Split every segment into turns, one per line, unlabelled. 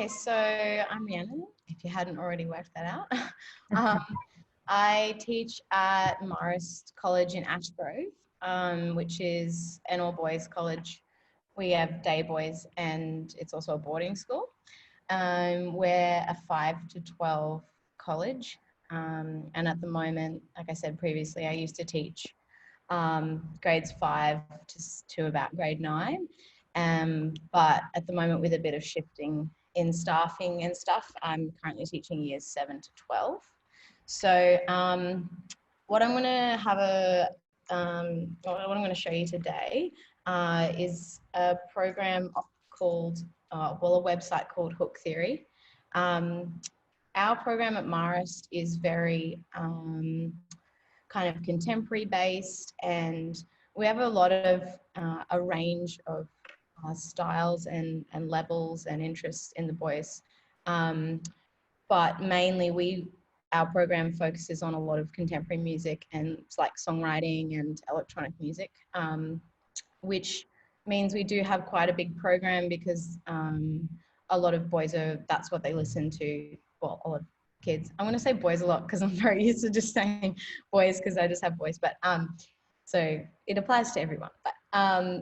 so I'm Rhiannon, if you hadn't already worked that out. I teach at Marist College in Ashgrove, which is an all-boys college. We have day boys and it's also a boarding school. We're a 5 to 12 college. And at the moment, like I said previously, I used to teach grades 5 to about grade 9. But at the moment, with a bit of shifting in staffing and stuff, I'm currently teaching years 7 to 12. So what I'm going to what I'm going to show you today is a program called, a website called Hook Theory. Our program at Marist is very kind of contemporary based, and we have a lot of a range of styles and levels and interests in the boys. But mainly our program focuses on a lot of contemporary music and it's like songwriting and electronic music, which means we do have quite a big program because a lot of boys that's what they listen to. Well, a lot of kids. I'm going to say boys a lot because I'm very used to just saying boys because I just have boys, but so it applies to everyone. But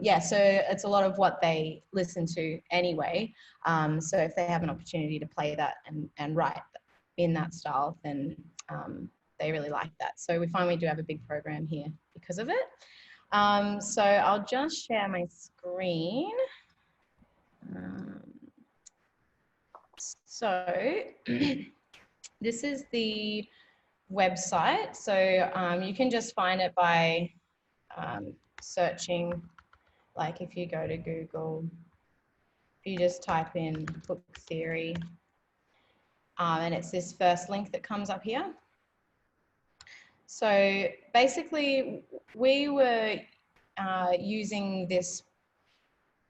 yeah, so it's a lot of what they listen to anyway. So if they have an opportunity to play that and write in that style, then they really like that. So we find we do have a big program here because of it. So I'll just share my screen. So this is the website. So you can just find it by searching, like if you go to Google, if you just type in Hook Theory, and it's this first link that comes up here. So basically we were using this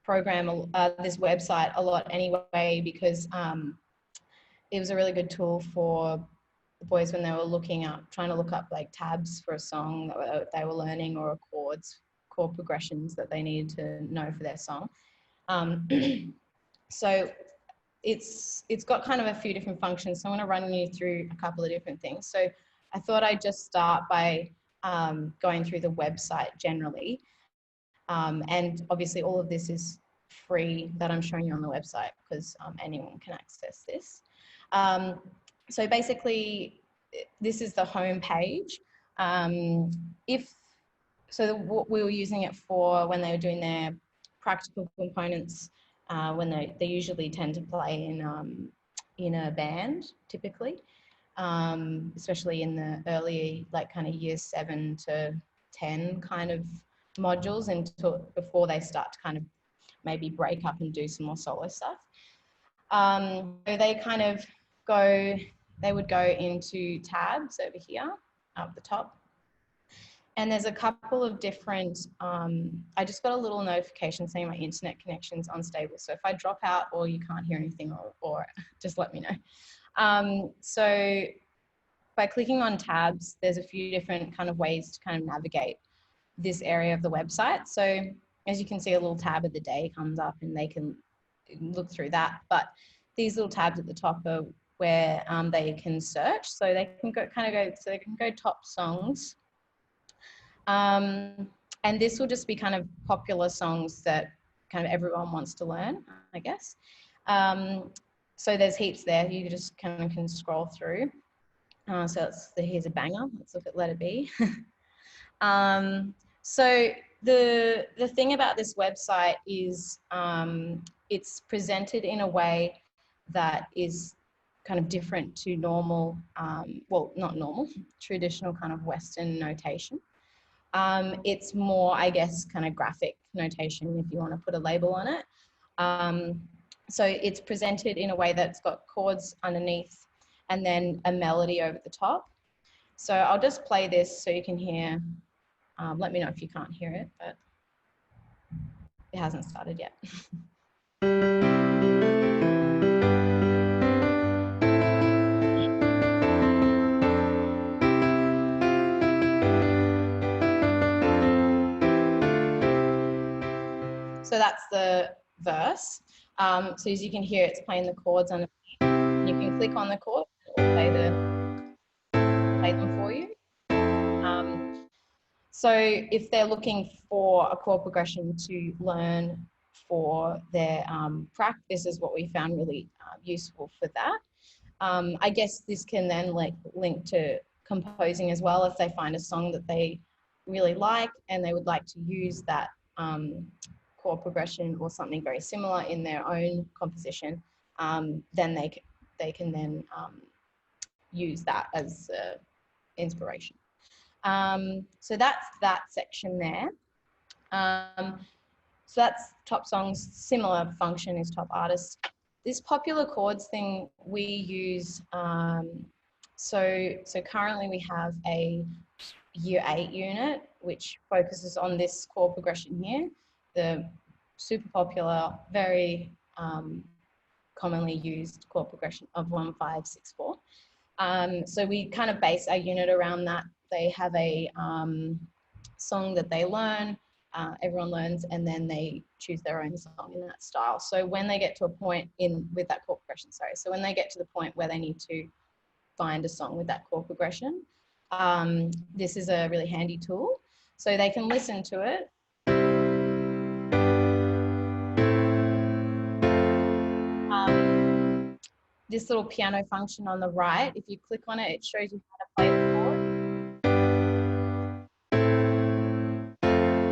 program, this website a lot anyway, because it was a really good tool for the boys when they were trying to look up like tabs for a song that they were learning, or chord progressions that they needed to know for their song. So it's got kind of a few different functions. So I'm going to run you through a couple of different things. So I thought I'd just start by going through the website generally. And obviously all of this is free that I'm showing you on the website because anyone can access this. So basically this is the home page. What we were using it for when they were doing their practical components, when they usually tend to play in a band typically, especially in the early, like kind of years 7 to 10 kind of modules, before they start to kind of maybe break up and do some more solo stuff. So they would go into tabs over here up the top. And there's a couple of different, I just got a little notification saying my internet connection's unstable. So if I drop out or you can't hear anything, or just let me know. So by clicking on tabs, there's a few different kind of ways to kind of navigate this area of the website. So as you can see, a little tab of the day comes up and they can look through that. But these little tabs at the top are where they can search. So they can go top songs. And this will just be kind of popular songs that kind of everyone wants to learn, I guess. So there's heaps there. You just kind of can scroll through. So here's a banger. Let's look at Let It Be. So the thing about this website is it's presented in a way that is kind of different to normal, well, not normal, traditional kind of Western notation. It's more, I guess, kind of graphic notation, if you want to put a label on it. So it's presented in a way that's got chords underneath and then a melody over the top. So I'll just play this so you can hear. Let me know if you can't hear it, but it hasn't started yet. So that's the verse. So as you can hear, it's playing the chords underneath. You can click on the chord, it will play them for you. So if they're looking for a chord progression to learn for their practice, this is what we found really useful for that. I guess this can then link to composing as well. If they find a song that they really like and they would like to use that chord progression or something very similar in their own composition, then they can then use that as inspiration. So that's that section there. So that's top songs. Similar function is top artists. This popular chords thing we use, so currently we have a year 8 unit which focuses on this chord progression here, the super popular, very commonly used chord progression of 1, 5, 6, 4. So we kind of base our unit around that. They have a song that they learn, everyone learns, and then they choose their own song in that style. So when they get to a point with that chord progression, so when they get to the point where they need to find a song with that chord progression, this is a really handy tool. So they can listen to it. This little piano function on the right, if you click on it, it shows you how to play the chord,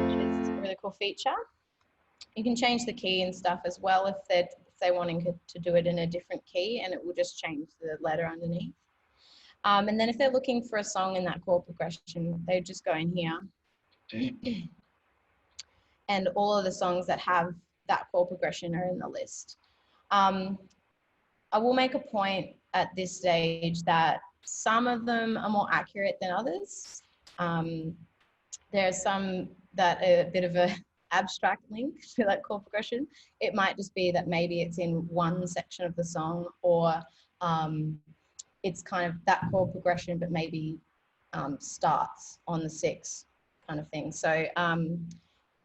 which is a really cool feature. You can change the key and stuff as well if they're wanting to do it in a different key, and it will just change the letter underneath. And then if they're looking for a song in that chord progression, they just go in here. And all of the songs that have that chord progression are in the list. I will make a point at this stage that some of them are more accurate than others. There are some that are a bit of an abstract link to that chord progression. It might just be that maybe it's in one section of the song, or it's kind of that chord progression, but maybe starts on the 6 kind of thing. So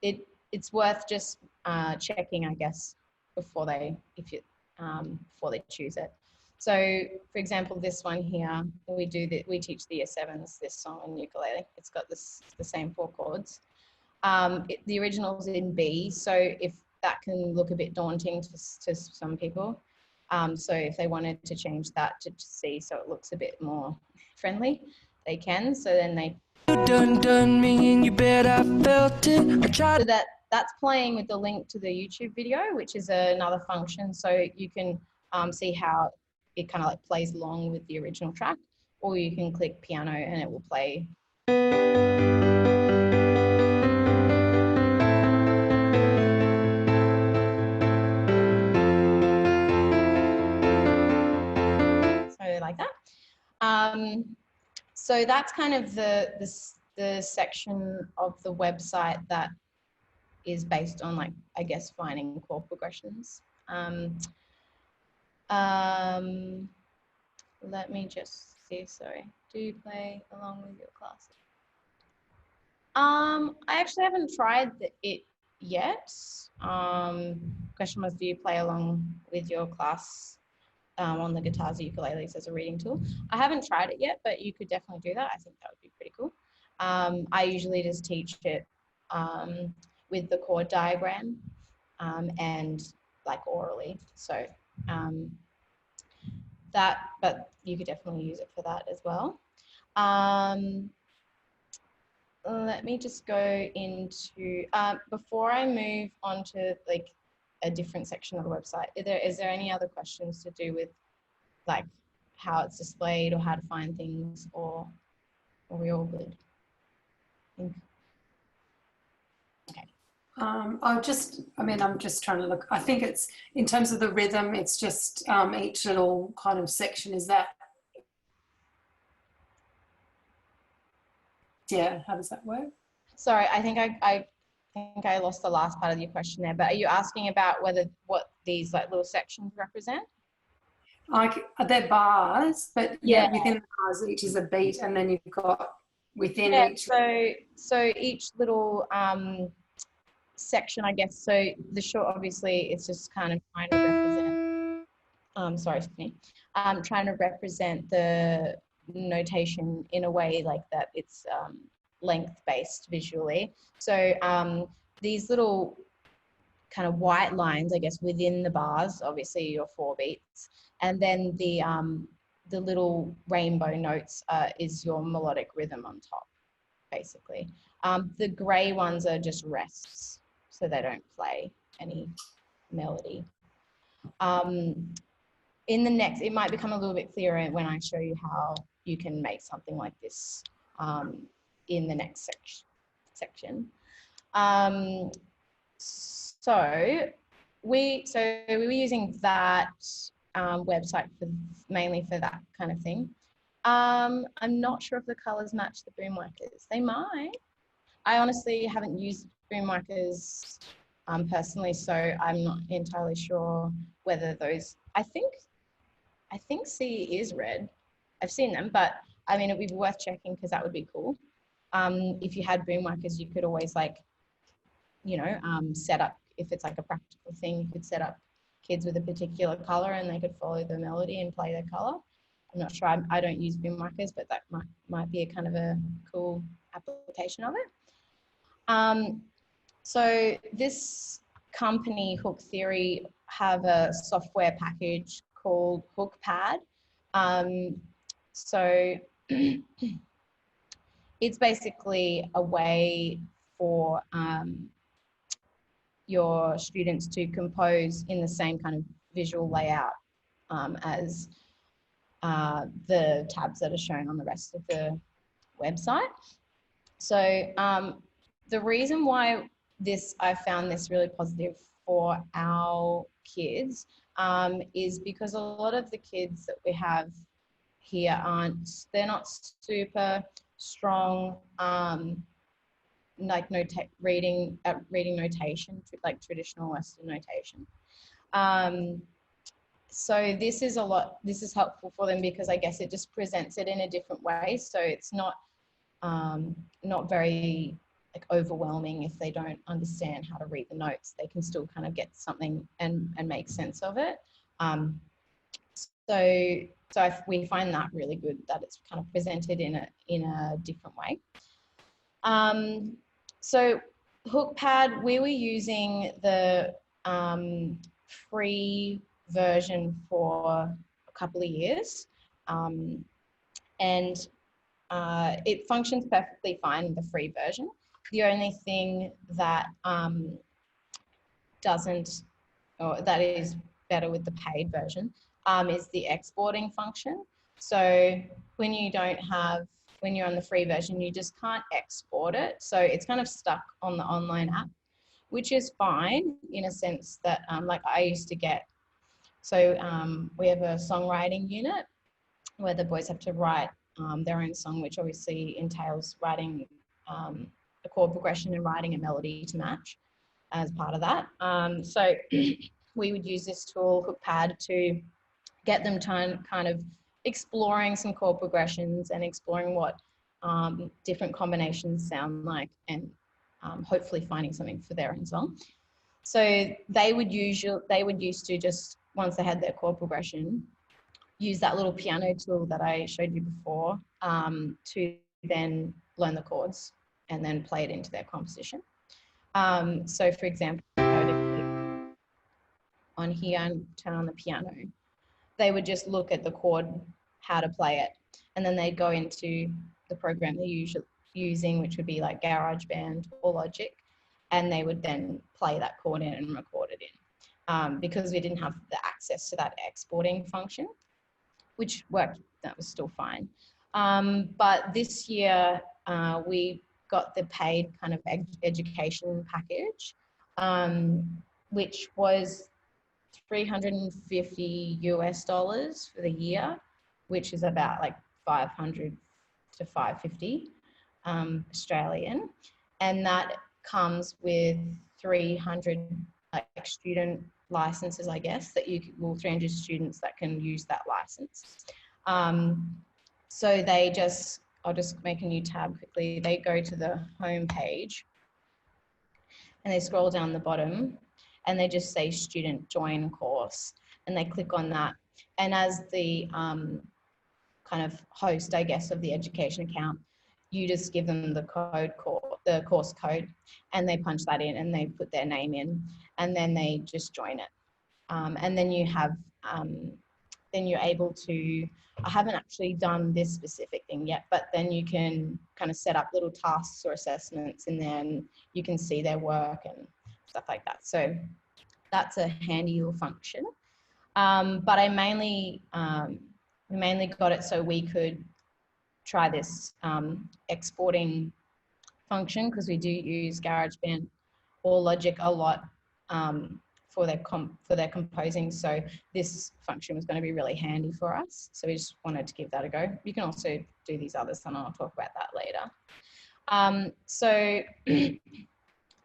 it's worth just checking, I guess, before they choose it. So, for example, this one here, we teach the year 7s this song on ukulele. It's got the same 4 chords. The original's in B, so if that can look a bit daunting to some people. So if they wanted to change that to C so it looks a bit more friendly, they can. So then they done me and you bet I felt it. So that's playing with the link to the YouTube video, which is another function. So you can see how it kind of like plays along with the original track, or you can click piano and it will play. So like that. So that's kind of the section of the website that is based on, like, I guess, finding chord progressions. Let me just see, sorry. Do you play along with your class? I actually haven't tried it yet. Question was, do you play along with your class on the guitars or ukuleles as a reading tool? I haven't tried it yet, but you could definitely do that. I think that would be pretty cool. I usually just teach it with the chord diagram and like orally. So but you could definitely use it for that as well. Let me just go into, before I move on to like a different section of the website, is there any other questions to do with like how it's displayed or how to find things, or are we all good? Okay.
I'm just trying to look. I think it's, in terms of the rhythm, it's just each little kind of section is that. Yeah, how does that work?
Sorry, I think I lost the last part of your question there, but are you asking about what these like little sections represent?
Like, they're bars, but yeah, within the bars each is a beat, and then you've got within each.
So each little section, I guess, so the short, obviously, it's just kind of trying to represent, sorry, Stephanie, trying to represent the notation in a way like that it's length-based visually. So these little kind of white lines, I guess, within the bars, obviously your 4 beats, and then the little rainbow notes is your melodic rhythm on top, basically. The grey ones are just rests, so they don't play any melody. In the next, it might become a little bit clearer when I show you how you can make something like this in the next section. So we were using that website mainly for that kind of thing. I'm not sure if the colors match the boom whackers. They might. I honestly haven't used boom whackers personally, so I'm not entirely sure whether those. I think C is red. I've seen them, but I mean, it'd be worth checking because that would be cool. If you had boom whackers, you could always set up, if it's like a practical thing, you could set up kids with a particular color and they could follow the melody and play the color. I'm not sure, I don't use boom whackers, but that might be a kind of a cool application of it. So this company, Hook Theory, have a software package called HookPad. So it's basically a way for your students to compose in the same kind of visual layout as the tabs that are shown on the rest of the website. So the reason why I found this really positive for our kids is because a lot of the kids that we have here they're not super strong like reading notation, like traditional Western notation. So this is helpful for them because I guess it just presents it in a different way. So it's not very like overwhelming if they don't understand how to read the notes. They can still kind of get something and make sense of it. So we find that really good, that it's kind of presented in a different way. So HookPad, we were using the free version for a couple of years, and it functions perfectly fine in the free version. The only thing that that is better with the paid version is the exporting function. So when you're on the free version, you just can't export it. So it's kind of stuck on the online app, which is fine in a sense that like I used to get, so we have a songwriting unit where the boys have to write their own song, which obviously entails writing a chord progression and writing a melody to match as part of that. So we would use this tool, HookPad, to get them kind of exploring some chord progressions and exploring what different combinations sound like, and hopefully finding something for their own song. So they would used to just, once they had their chord progression, use that little piano tool that I showed you before to then learn the chords and then play it into their composition. So for example, I would click on here and turn on the piano. They would just look at the chord, how to play it, and then they'd go into the program they're usually using, which would be like GarageBand or Logic, and they would then play that chord in and record it in. Because we didn't have the access to that exporting function, which worked, that was still fine. But this year we got the paid kind of education package, which was $350 for the year, which is about like 500 to 550 Australian, and that comes with 300 like student licenses, I guess, that 300 students that can use that license. So I'll just make a new tab quickly. They go to the home page, and they scroll down the bottom and they just say student join course, and they click on that. And as the kind of host, I guess, of the education account, you just give them the the course code, and they punch that in and they put their name in, and then they just join it. And then you have, then you're able to, I haven't actually done this specific thing yet, but then you can kind of set up little tasks or assessments in there, and you can see their work and stuff like that. So that's a handy little function. But I mainly got it so we could try this exporting function, because we do use GarageBand or Logic a lot for their composing. So this function was going to be really handy for us. So we just wanted to give that a go. You can also do these others, and I'll talk about that later. So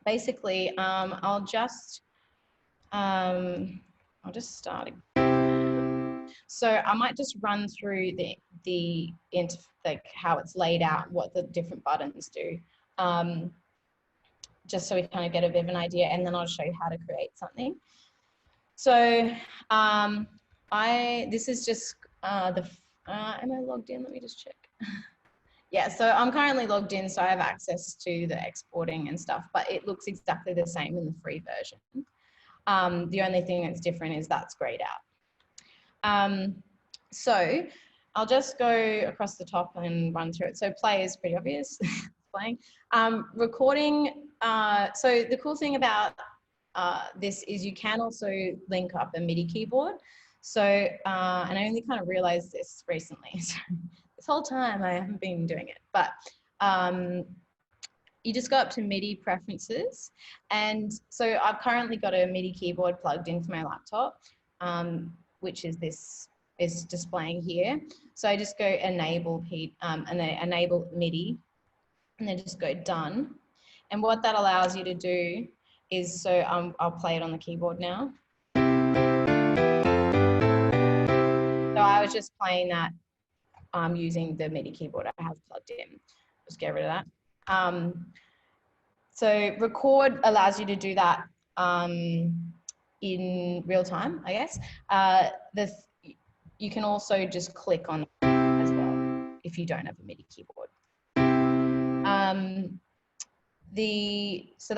basically, I'll just start. So I might just run through like how it's laid out, what the different buttons do, just so we kind of get a bit of an idea, and then I'll show you how to create something. So this is just am I logged in? Let me just check. Yeah, so I'm currently logged in, so I have access to the exporting and stuff, but it looks exactly the same in the free version. The only thing that's different is that's grayed out. So I'll just go across the top and run through it. So play is pretty obvious, playing. Recording, so the cool thing about this is you can also link up a MIDI keyboard. So, and I only kind of realized this recently. So this whole time I haven't been doing it, but you just go up to MIDI preferences. And so I've currently got a MIDI keyboard plugged into my laptop, which is displaying here. So I just go enable MIDI, and then just go done. And what that allows you to do is, so I'll play it on the keyboard now. So I was just playing that using the MIDI keyboard I have plugged in. Just get rid of that. So record allows you to do that in real time, I guess. You can also just click on it as well if you don't have a MIDI keyboard. So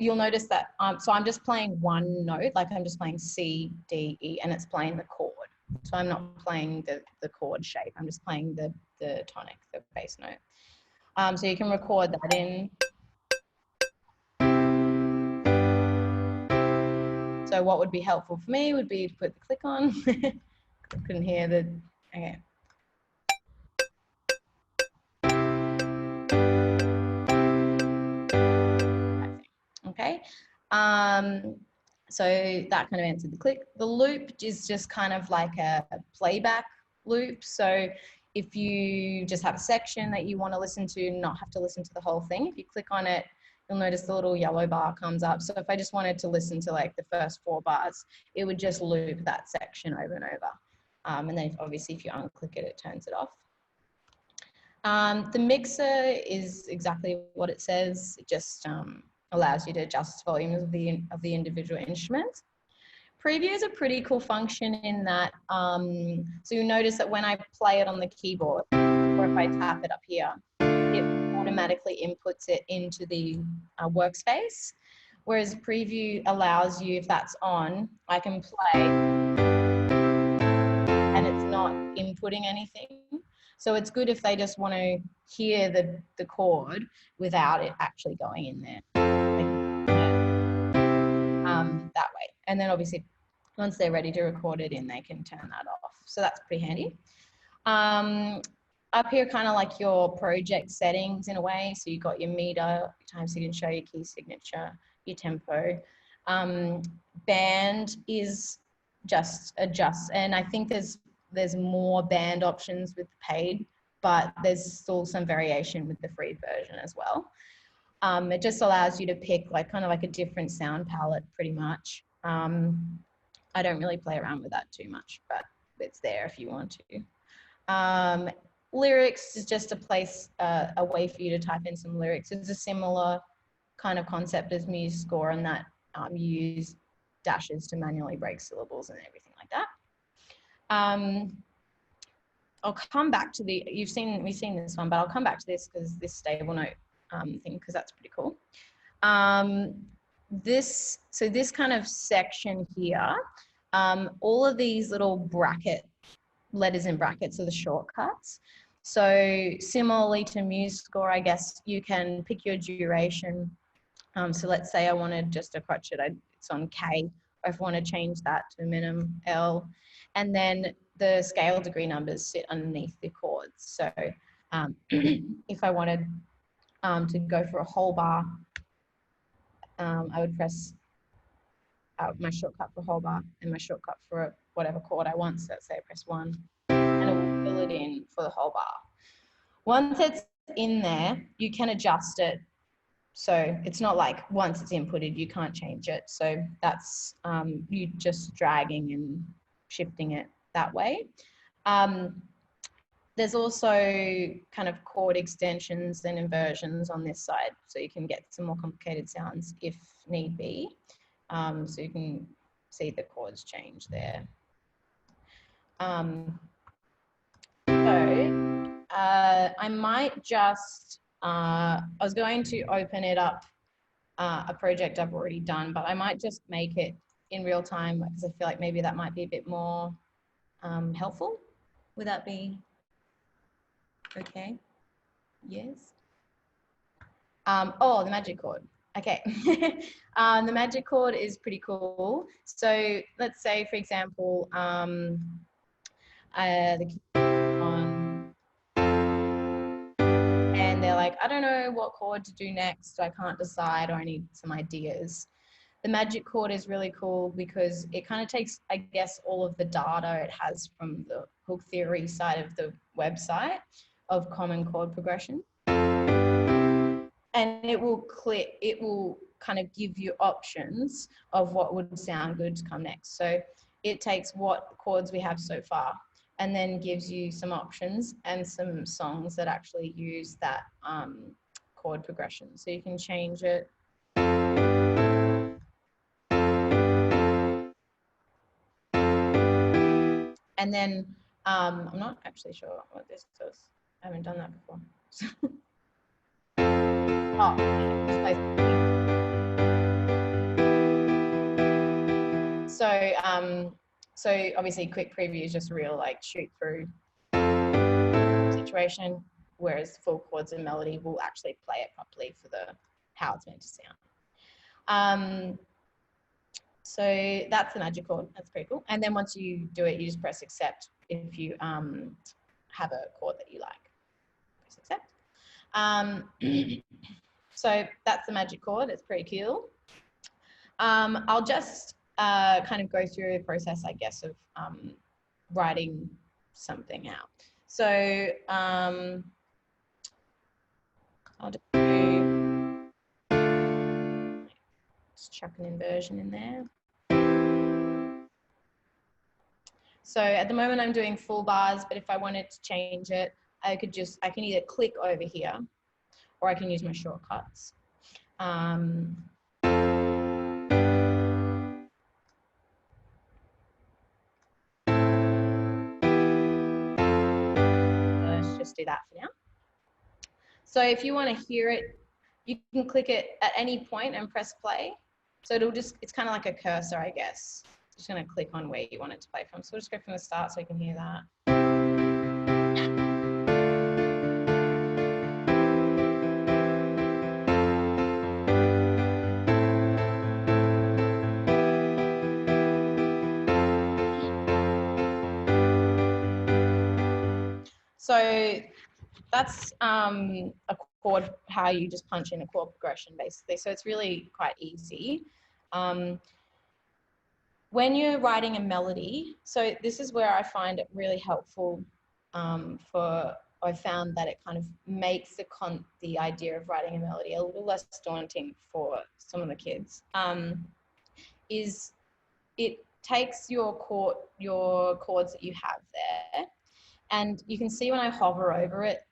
you'll notice that, so I'm just playing one note, like I'm just playing C, D, E, and it's playing the chord. So I'm not playing the chord shape, I'm just playing the tonic, the bass note. So you can record that in. So what would be helpful for me would be to put the click on. I couldn't hear the, okay. Okay, so that kind of answered the click. The loop is just kind of like a playback loop. So if you just have a section that you want to listen to, not have to listen to the whole thing, if you click on it, you'll notice the little yellow bar comes up. So if I just wanted to listen to like the first 4 bars, it would just loop that section over and over. And then obviously if you unclick it, it turns it off. The mixer is exactly what it says. It just allows you to adjust volumes of the individual instruments. Preview is a pretty cool function in that, so you'll notice that when I play it on the keyboard, or if I tap it up here, it automatically inputs it into the workspace. Whereas preview allows you, if that's on, I can play and it's not inputting anything. So it's good if they just want to hear the chord without it actually going in there. That way. And then obviously once they're ready to record it in, they can turn that off. So that's pretty handy. Up here, kind of like your project settings in a way. So you've got your meter, time signature, your key signature, your tempo. Band is just adjust. And I think there's more band options with the paid, but there's still some variation with the free version as well. It just allows you to pick like kind of like a different sound palette pretty much. I don't really play around with that too much, but it's there if you want to. Lyrics is just a way for you to type in some lyrics. It's a similar kind of concept as MuseScore, and that you use dashes to manually break syllables and everything like that. I'll come back to we've seen this one, but I'll come back to this because this stable note thing, because that's pretty cool. This kind of section here, all of these little letters in brackets are the shortcuts. So similarly to MuseScore, I guess you can pick your duration. So let's say I wanted just to crotch it, it's on K, or if I want to change that to minimum L, and then the scale degree numbers sit underneath the chords. So if I wanted to go for a whole bar, I would press my shortcut for whole bar and my shortcut for whatever chord I want. So let's say I press 1, and it will fill it in for the whole bar. Once it's in there, you can adjust it. So it's not like once it's inputted, you can't change it. So that's you just dragging and shifting it that way. There's also kind of chord extensions and inversions on this side, so you can get some more complicated sounds if need be. So you can see the chords change there. I might just, I was going to open it up, a project I've already done, but I might just make it in real time because I feel like maybe that might be a bit more helpful. Would that be okay? Yes. Oh, the magic chord. Okay. The magic chord is pretty cool. So let's say, for example, the kids on, and they're like, I don't know what chord to do next. I can't decide, or I need some ideas. The magic chord is really cool because it kind of takes, I guess, all of the data it has from the hook theory side of the website of common chord progression. And it will kind of give you options of what would sound good to come next. So it takes what chords we have so far and then gives you some options and some songs that actually use that chord progression. So you can change it. And then I'm not actually sure what this does. I haven't done that before. So obviously quick preview is just a real like shoot through situation, whereas full chords and melody will actually play it properly for how it's meant to sound. So that's the magic chord. That's pretty cool. And then once you do it, you just press accept if you have a chord that you like. Press accept. So that's the magic chord. It's pretty cool. I'll just kind of go through the process, I guess, of writing something out. So I'll just chuck an inversion in there. So at the moment I'm doing full bars, but if I wanted to change it, I can either click over here or I can use my shortcuts. Let's just do that for now. So if you want to hear it, you can click it at any point and press play. So it's kind of like a cursor, I guess. Just going to click on where you want it to play from. So we'll just go from the start so you can hear that. So that's a chord, how you just punch in a chord progression basically. So it's really quite easy. When you're writing a melody, so this is where I find it really helpful I found that it kind of makes the idea of writing a melody a little less daunting for some of the kids, is it takes your chords that you have there, and you can see when I hover over it,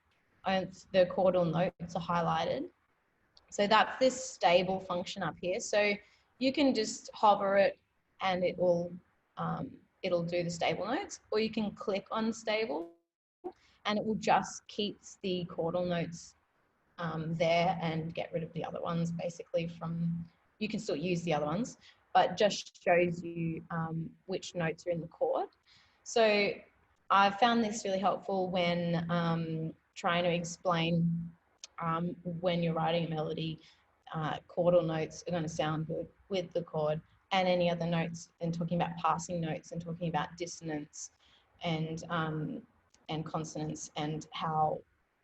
the chordal notes are highlighted. So that's this stable function up here. So you can just hover it and it'll do the stable notes, or you can click on stable and it will just keeps the chordal notes there and get rid of the other ones basically from, you can still use the other ones, but just shows you which notes are in the chord. So I found this really helpful when trying to explain when you're writing a melody, chordal notes are going to sound good with the chord, and any other notes, and talking about passing notes and talking about dissonance and consonants, and how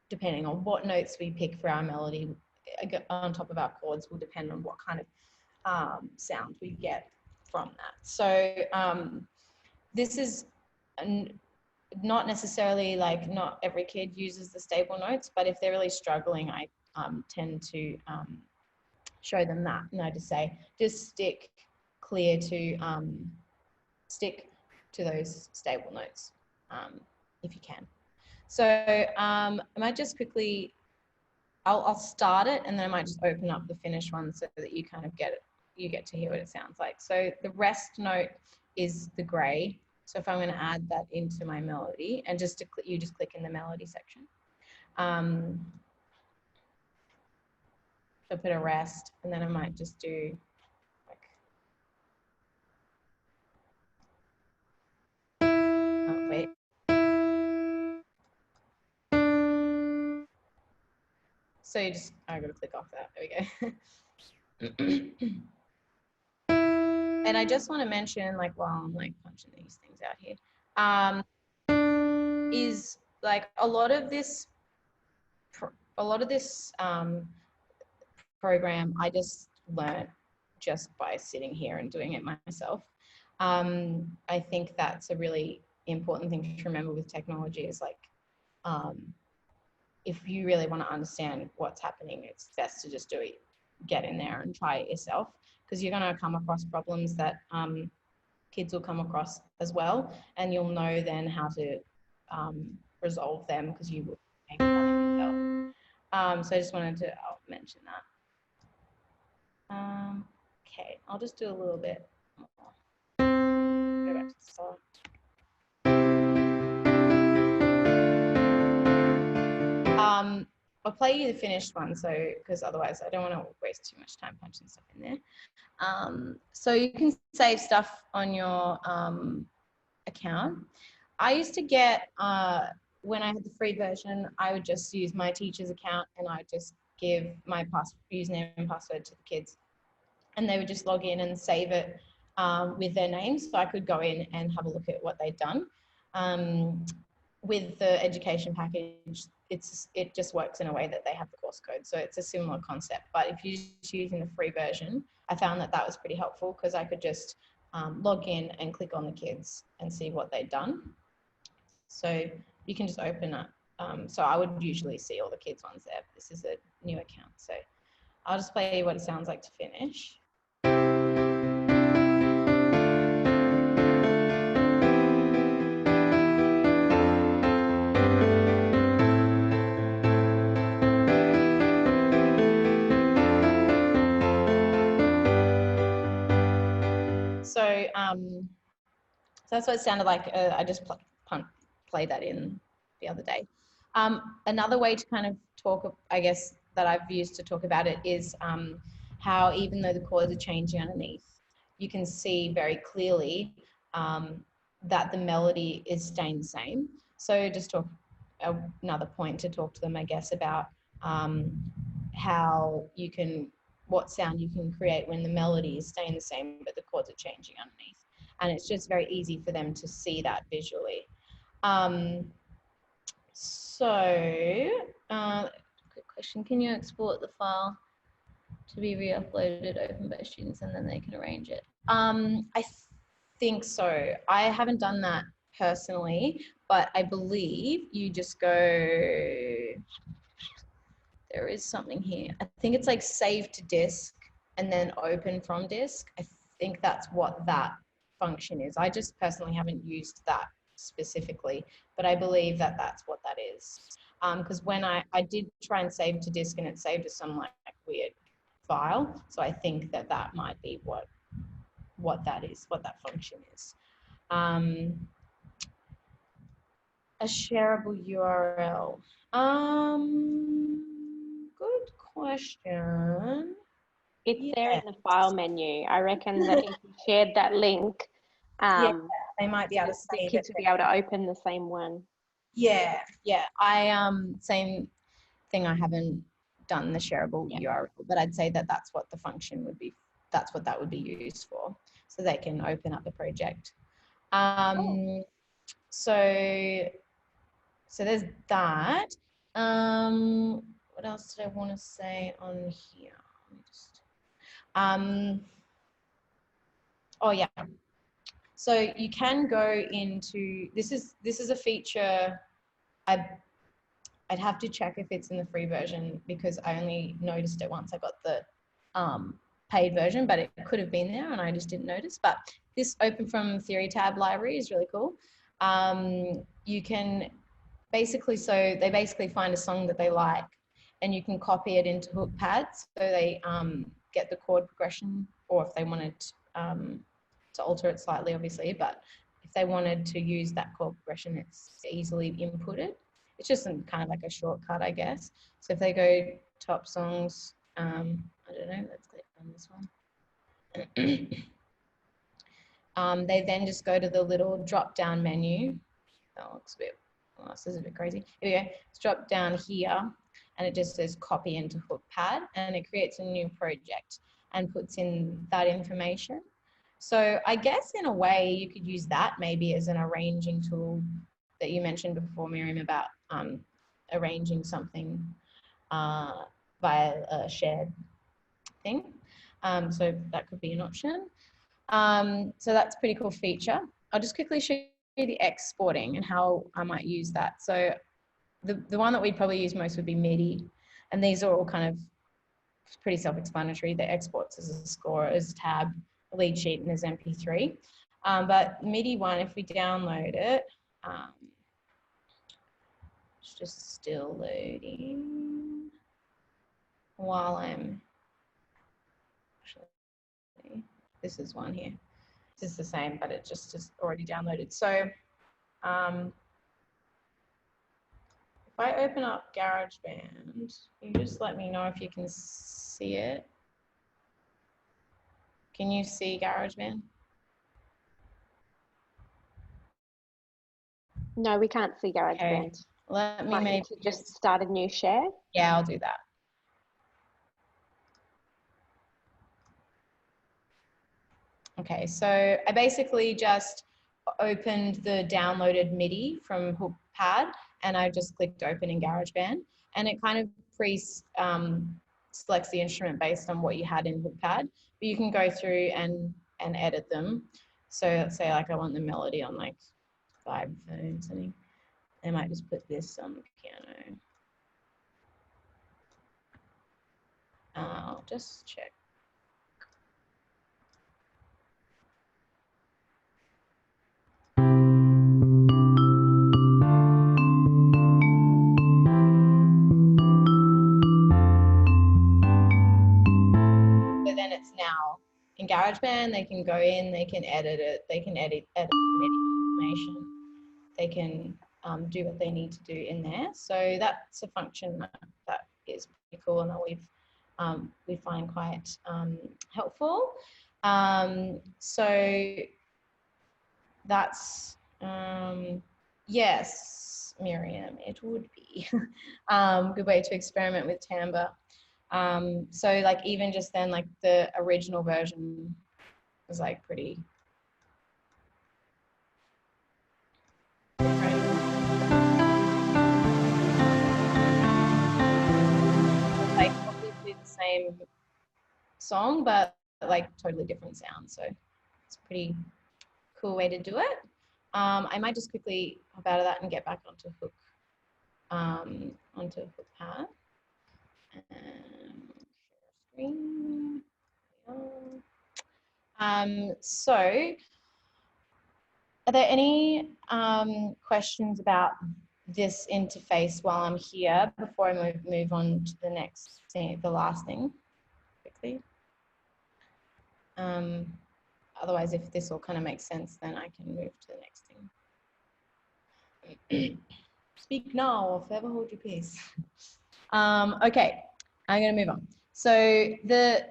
depending on what notes we pick for our melody on top of our chords will depend on what kind of sound we get from that. So this is not necessarily like, not every kid uses the stable notes, but if they're really struggling, I tend to show them that, and I just say, just stick to those stable notes if you can. So I might just quickly, I'll start it and then I might just open up the finished one so that you kind of get it, you get to hear what it sounds like. So the rest note is the grey. So if I'm going to add that into my melody, and just to you just click in the melody section. So put a rest, and then I might just do like, oh wait. So you just, I gotta click off that. There we go. And I just want to mention, like, while I'm like punching these things out here, is like a lot of this program I just learned just by sitting here and doing it myself. I think that's a really important thing to remember with technology, is like, if you really want to understand what's happening, it's best to just get in there and try it yourself, because you're going to come across problems that kids will come across as well, and you'll know then how to resolve them because you will have done it yourself. So I just wanted to mention that. Okay, I'll just do a little bit more. Go back to the start. I'll play you the finished one, so because otherwise I don't want to waste too much time punching stuff in there. So you can save stuff on your account. I used to get, when I had the free version, I would just use my teacher's account and I would just give my username and password to the kids, and they would just log in and save it with their names, so I could go in and have a look at what they'd done. With the education package, it just works in a way that they have the course code, so it's a similar concept. But if you're just using the free version, I found that was pretty helpful, because I could just log in and click on the kids and see what they'd done. So you can just open it. So I would usually see all the kids' ones there. This is a new account, so I'll just play you what it sounds like to finish. So that's what it sounded like. I just played that in the other day. Another way to kind of talk, I guess, that I've used to talk about it is how, even though the chords are changing underneath, you can see very clearly that the melody is staying the same. So just talk, another point to talk to them, I guess, about how you can, what sound you can create when the melody is staying the same but the chords are changing underneath. And it's just very easy for them to see that visually. Quick question, can you export the file to be re-uploaded open by students and then they can arrange it? I think so. I haven't done that personally, but I believe you just go, there is something here. I think it's like save to disk and then open from disk. I think that's what that function is. I just personally haven't used that specifically, but I believe that that's what that is. Because when I did try and save to disk and it saved to some like weird file. So I think that that might be what that is, what that function is. A shareable URL. Good question.
It's there in the file menu. I reckon that if you shared that link,
they might be able to
the
say
kids
that
will be able to open the same one.
Yeah. Same thing. I haven't done the shareable URL, but I'd say that that's what the function would be. That's what that would be used for, so they can open up the project. So there's that. What else did I want to say on here? Oh yeah. So you can go into, this is a feature. I'd have to check if it's in the free version because I only noticed it once I got the paid version, but it could have been there and I just didn't notice. But this Open from Theory tab library is really cool. You can basically, so they basically find a song that they like and you can copy it into hook pads. So they get the chord progression, or if they wanted to alter it slightly, obviously, but if they wanted to use that chord progression, it's easily inputted. It's just kind of like a shortcut, I guess. So if they go top songs, I don't know, let's click on this one. They then just go to the little drop down menu. That looks a bit, oh, this is a bit crazy. Here we go. It's drop down here and it just says copy into hook pad and it creates a new project and puts in that information. So I guess in a way you could use that maybe as an arranging tool that you mentioned before, Miriam, about arranging something via a shared thing. So that could be an option. So that's a pretty cool feature. I'll just quickly show you the exporting and how I might use that. So the one that we'd probably use most would be MIDI. And these are all kind of pretty self-explanatory. The exports as a score, as a tab, a lead sheet, and as MP3. But MIDI one, if we download it, it's just still loading while I'm actually, this is one here. This is the same, but it just is already downloaded. So if I open up GarageBand, you just let me know if you can see it. Can you see GarageBand?
No, we can't see GarageBand.
Okay. Let me maybe
just start a new share.
Yeah, I'll do that. Okay, so I basically just opened the downloaded MIDI from HookPad and I just clicked open in GarageBand and it kind of selects the instrument based on what you had in HookPad, but you can go through and edit them. So let's say like I want the melody on like vibraphone or something. I might just put this on the piano. I'll just check. So then it's now in GarageBand, they can go in, they can edit it, they can edit information, they can do what they need to do in there. So that's a function that is pretty cool and that we find quite helpful. So that's, yes, Miriam, it would be a good way to experiment with timbre. So like even just then, like the original version was like pretty different. Like obviously the same song, but like totally different sound. So it's a pretty cool way to do it. I might just quickly hop out of that and get back onto HookPad. Screen. So are there any questions about this interface while I'm here before I move on to the next thing, the last thing? See? Otherwise, if this all kind of makes sense, then I can move to the next thing. Speak now or forever hold your peace. Okay, I'm going to move on. So the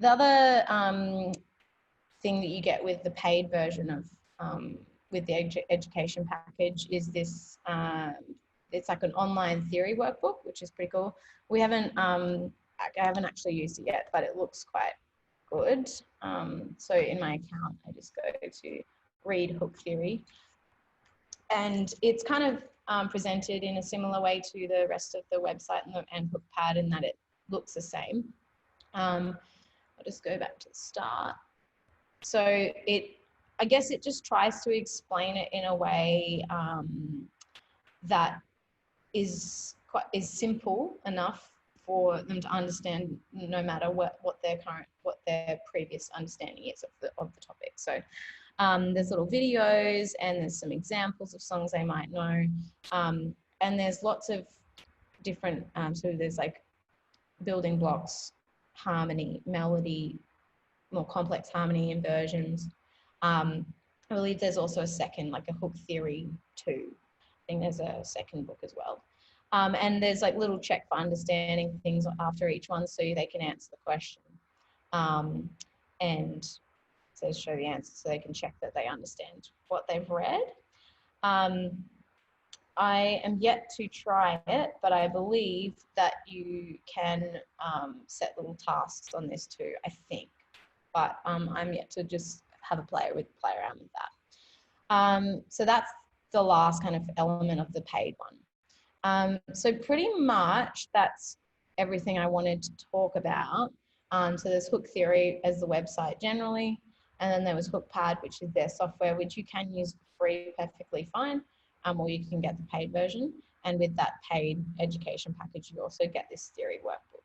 other thing that you get with the paid version of with the education package is this. It's like an online theory workbook, which is pretty cool. We haven't, I haven't actually used it yet, but it looks quite good. So in my account, I just go to read Hook Theory, and it's kind of presented in a similar way to the rest of the website and HookPad in that it looks the same. I'll just go back to the start. So I guess it just tries to explain it in a way that is simple enough for them to understand, no matter what their previous understanding is of the topic. So there's little videos and there's some examples of songs they might know, and there's lots of different so there's like building blocks, harmony, melody, more complex harmony inversions. I believe there's also a second, like a Hook Theory 2. I think there's a second book as well. And there's like little check for understanding things after each one so they can answer the question. And it says show the answer so they can check that they understand what they've read. I am yet to try it, but I believe that you can set little tasks on this too, I think. But I'm yet to just have a play around with that. So that's the last kind of element of the paid one. So pretty much that's everything I wanted to talk about. So there's Hook Theory as the website generally, and then there was HookPad, which is their software, which you can use for free perfectly fine, or you can get the paid version. And with that paid education package, you also get this theory workbook.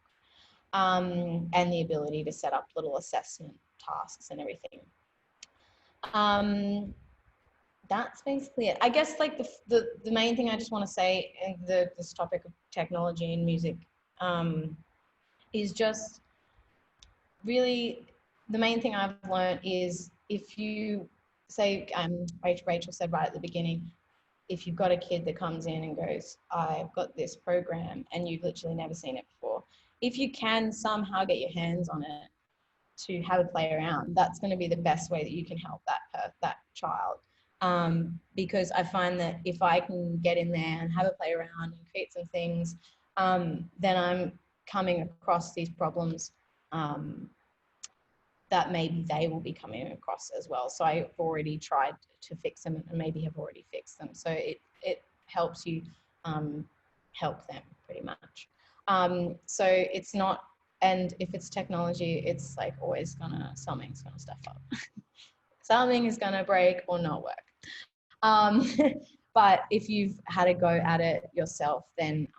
And the ability to set up little assessment tasks and everything. That's basically it. I guess like the main thing I just want to say in this topic of technology and music is just really the main thing I've learned is if you say, Rachel said right at the beginning, if you've got a kid that comes in and goes, I've got this program and you've literally never seen it before, if you can somehow get your hands on it to have a play around, that's going to be the best way that you can help that child. Because I find that if I can get in there and have a play around and create some things, then I'm coming across these problems that maybe they will be coming across as well. So I've already tried to fix them and maybe have already fixed them. So it helps you help them pretty much. So it's not, and if it's technology, it's like always something's gonna stuff up. Something is gonna break or not work. But if you've had a go at it yourself, then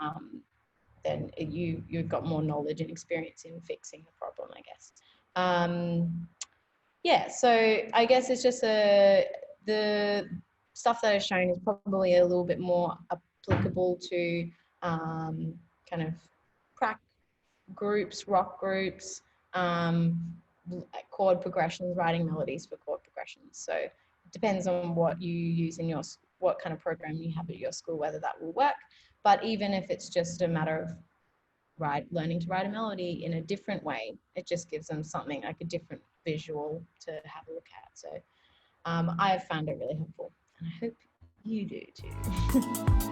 you've got more knowledge and experience in fixing the problem, I guess. Yeah, so I guess it's just the stuff that is shown is probably a little bit more applicable to kind of crack groups, rock groups, chord progressions, writing melodies for chord progressions. So it depends on what you use in what kind of program you have at your school, whether that will work. But even if it's just a matter of learning to write a melody in a different way, it just gives them something like a different visual to have a look at. So I have found it really helpful, and I hope you do too.